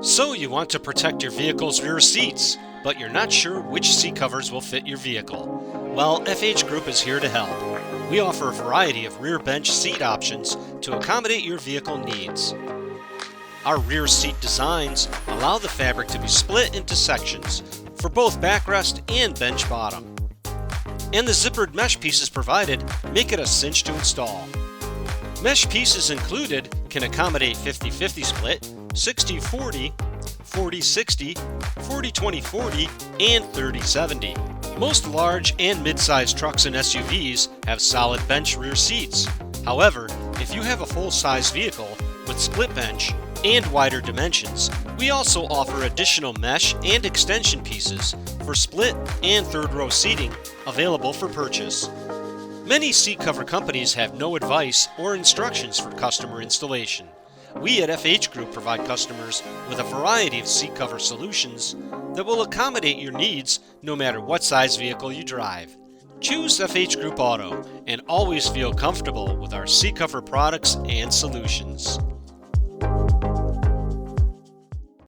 So you want to protect your vehicle's rear seats, but you're not sure which seat covers will fit your vehicle. Well, FH Group is here to help. We offer a variety of rear bench seat options to accommodate your vehicle needs. Our rear seat designs allow the fabric to be split into sections for both backrest and bench bottom. And the zippered mesh pieces provided make it a cinch to install. Mesh pieces included can accommodate 50-50 split, 60-40, 40-60, 40-20-40, and 30-70. Most large and mid-sized trucks and SUVs have solid bench rear seats. However, if you have a full-size vehicle with split bench and wider dimensions, we also offer additional mesh and extension pieces for split and third row seating available for purchase. Many seat cover companies have no advice or instructions for customer installation. We at FH Group provide customers with a variety of seat cover solutions that will accommodate your needs no matter what size vehicle you drive. Choose FH Group Auto and always feel comfortable with our seat cover products and solutions.